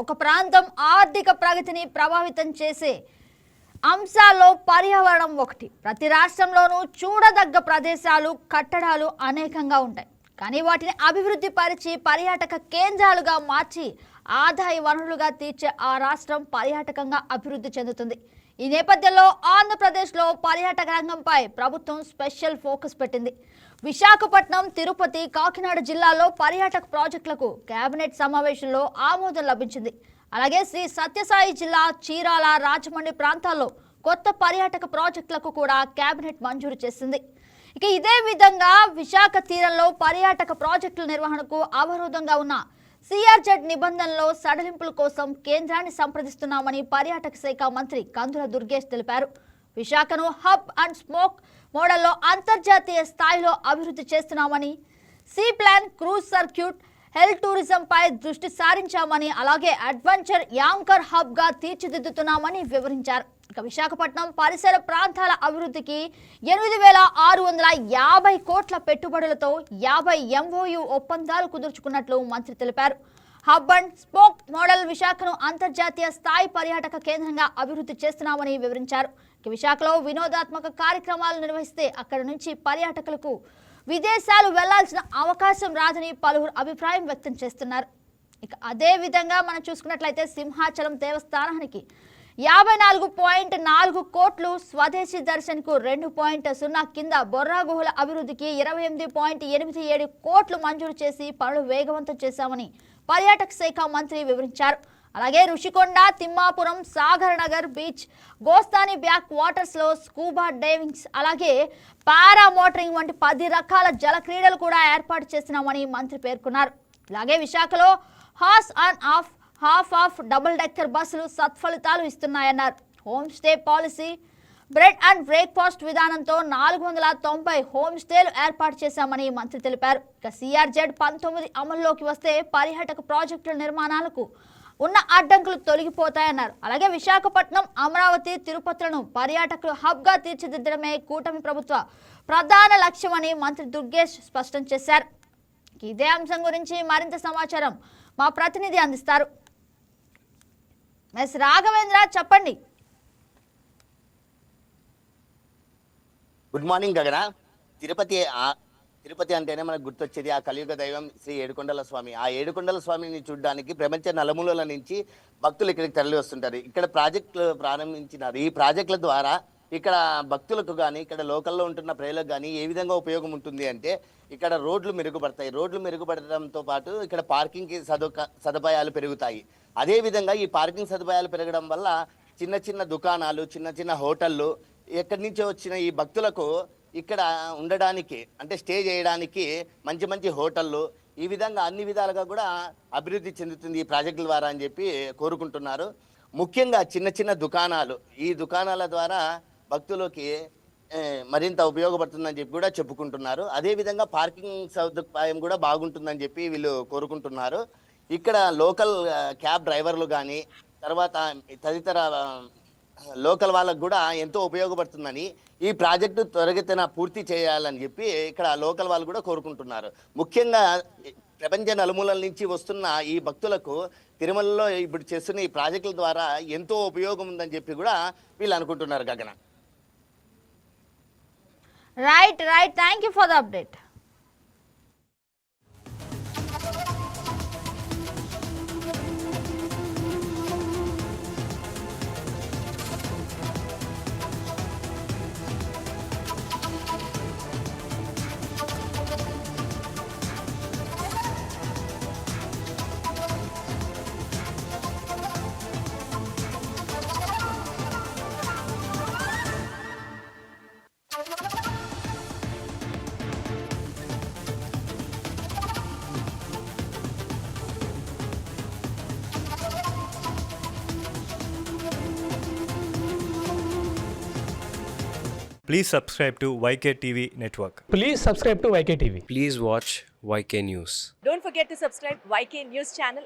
ఒక ప్రాంతం ఆర్థిక ప్రగతిని ప్రభావితం చేసే అంశాల్లో పర్యావరణం ఒకటి. ప్రతి రాష్ట్రంలోనూ చూడదగ్గ ప్రదేశాలు, కట్టడాలు అనేకంగా ఉంటాయి. కానీ వాటిని అభివృద్ధి పరిచి పర్యాటక కేంద్రాలుగా మార్చి ఆదాయ వనరులుగా తీర్చే ఆ రాష్ట్రం పర్యాటకంగా అభివృద్ధి చెందుతుంది. ఈ నేపథ్యంలో ఆంధ్రప్రదేశ్లో పర్యాటక రంగంపై ప్రభుత్వం స్పెషల్ ఫోకస్ పెట్టింది. విశాఖపట్నం, తిరుపతి, కాకినాడ జిల్లాల్లో పర్యాటక ప్రాజెక్టులకు కేబినెట్ సమావేశంలో ఆమోదం లభించింది. అలాగే శ్రీ సత్యసాయి జిల్లా చీరాల, రాజమండ్రి ప్రాంతాల్లో కొత్త పర్యాటక ప్రాజెక్టులకు కూడా కేబినెట్ మంజూరు చేసింది. ఇక ఇదే విధంగా విశాఖ తీరంలో పర్యాటక ప్రాజెక్టుల నిర్వహణకు అవరోధంగా ఉన్న సిఆర్జెడ్ నిబంధనలో సడలింపుల కోసం కేంద్రాన్ని సంప్రదిస్తున్నామని పర్యాటక శాఖ మంత్రి కందుల దుర్గేష్ తెలిపారు. విశాఖను హబ్ అండ్ స్పోక్ మోడల్లో అంతర్జాతీయ స్థాయిలో అభివృద్ధి చేస్తున్నామని, సీ ప్లాన్, క్రూజ్ సర్క్యూట్, హెల్ టూరిజంపై దృష్టి సారించామని, అలాగే అడ్వెంచర్ యాంకర్ హబ్గా తీర్చిదిద్దుతున్నామని వివరించారు. ఇక విశాఖపట్నం పరిసర ప్రాంతాల అభివృద్ధికి 8,650 కోట్ల పెట్టుబడులతో 50 MOU ఒప్పందాలు కుదుర్చుకున్నట్లు మంత్రి తెలిపారు. హబ్ అండ్ స్పోక్ మోడల్ విశాఖను అంతర్జాతీయ స్థాయి పర్యాటక కేంద్రంగా అభివృద్ధి చేస్తున్నామని వివరించారు. ఇక విశాఖలో వినోదాత్మక కార్యక్రమాలు నిర్వహిస్తే అక్కడి నుంచి పర్యాటకులకు విదేశాలు వెళ్లాల్సిన అవకాశం రాదని పలువురు అభిప్రాయం వ్యక్తం చేస్తున్నారు. ఇక అదే విధంగా మనం చూసుకున్నట్లయితే సింహాచలం దేవస్థానానికి 54.4 కోట్లు, స్వదేశీ దర్శన్కు 2.0 కింద బొర్రా గుహల అభివృద్ధికి 28.87 కోట్లు మంజూరు చేసి పనులు వేగవంతం చేశామని పర్యాటక శాఖ మంత్రి వివరించారు. అలాగే Rushikonda, Thimmapuram, Sagar Nagar beach, Gosthani backwaters లో స్కూబా డైవింగ్స్, అలాగే పారా మోటరింగ్ వంటి 10 రకాల జల క్రీడలు కూడా ఏర్పాటు చేస్తున్నామని మంత్రి పేర్కొన్నారు. అలాగే విశాఖలో హాఫ్ ఆఫ్ డబుల్ డెక్కర్ బస్సులు సత్ఫలితాలు ఇస్తున్నాయన్నారు. Home stay policy, bread and breakfast విధానంతో 490 హోమ్ స్టేలు ఏర్పాటు చేశామని మంత్రి తెలిపారు. ఇక సిఆర్జెడ్ 19 అమల్లోకి వస్తే పర్యాటక ప్రాజెక్టుల నిర్మాణాలకు ఉన్న అడ్డంకులు తొలగిపోతాయన్నారు. అలాగే విశాఖపట్నం, అమరావతి, తిరుపతులను పర్యాటకులు హబ్గా తీర్చిదిద్దడమే కూటమి ప్రభుత్వ ప్రధాన లక్ష్యమని మంత్రి దుర్గేష్ స్పష్టం చేశారు. ఇదే అంశం గురించి మరింత సమాచారం మా ప్రతినిధి అందిస్తారు. ఎస్ రాఘవేంద్ర, చెప్పండి. గుడ్ మార్నింగ్ గగన. తిరుపతి అంటేనే మనకు గుర్తొచ్చేది ఆ కలియుగ దైవం శ్రీ ఏడుకొండల స్వామి. ఆ ఏడుకొండల స్వామిని చూడడానికి ప్రపంచ నలుమూలల నుంచి భక్తులు ఇక్కడికి తరలి వస్తుంటారు. ఇక్కడ ప్రాజెక్టులు ప్రారంభించినారు. ఈ ప్రాజెక్టుల ద్వారా ఇక్కడ భక్తులకు కానీ, ఇక్కడ లోకల్లో ఉంటున్న ప్రజలకు కానీ ఏ విధంగా ఉపయోగం ఉంటుంది అంటే, ఇక్కడ రోడ్లు మెరుగుపడతాయి. రోడ్లు మెరుగుపడటంతో పాటు ఇక్కడ పార్కింగ్కి సదుపాయాలు పెరుగుతాయి. అదేవిధంగా ఈ పార్కింగ్ సదుపాయాలు పెరగడం వల్ల చిన్న చిన్న దుకాణాలు, చిన్న చిన్న హోటళ్ళు, ఎక్కడి నుంచో వచ్చిన ఈ భక్తులకు ఇక్కడ ఉండడానికి అంటే స్టే చేయడానికి మంచి మంచి హోటళ్ళు, ఈ విధంగా అన్ని విధాలుగా కూడా అభివృద్ధి చెందుతుంది ఈ ప్రాజెక్టుల ద్వారా అని చెప్పి కోరుకుంటున్నారు. ముఖ్యంగా చిన్న చిన్న దుకాణాలు, ఈ దుకాణాల ద్వారా భక్తులకి మరింత ఉపయోగపడుతుందని చెప్పి కూడా చెప్పుకుంటున్నారు. అదేవిధంగా పార్కింగ్ సదుపాయం కూడా బాగుంటుందని చెప్పి వీళ్ళు కోరుకుంటున్నారు. ఇక్కడ లోకల్ క్యాబ్ డ్రైవర్లు కానీ, తర్వాత తదితర లోకల్ వాళ్ళకు కూడా ఎంతో ఉపయోగపడుతుందని, ఈ ప్రాజెక్టు త్వరగతిన పూర్తి చేయాలని చెప్పి ఇక్కడ లోకల్ వాళ్ళు కూడా కోరుకుంటున్నారు. ముఖ్యంగా ప్రపంచ నలుమూలల నుంచి వస్తున్న ఈ భక్తులకు తిరుమలలో ఇప్పుడు చేస్తున్న ఈ ప్రాజెక్టుల ద్వారా ఎంతో ఉపయోగం ఉందని చెప్పి కూడా వీళ్ళు అనుకుంటున్నారు. గగన, right. Thank you for the update. Please subscribe to YK TV Network. Please subscribe to YK TV. Please watch YK News. Don't forget to subscribe YK News channel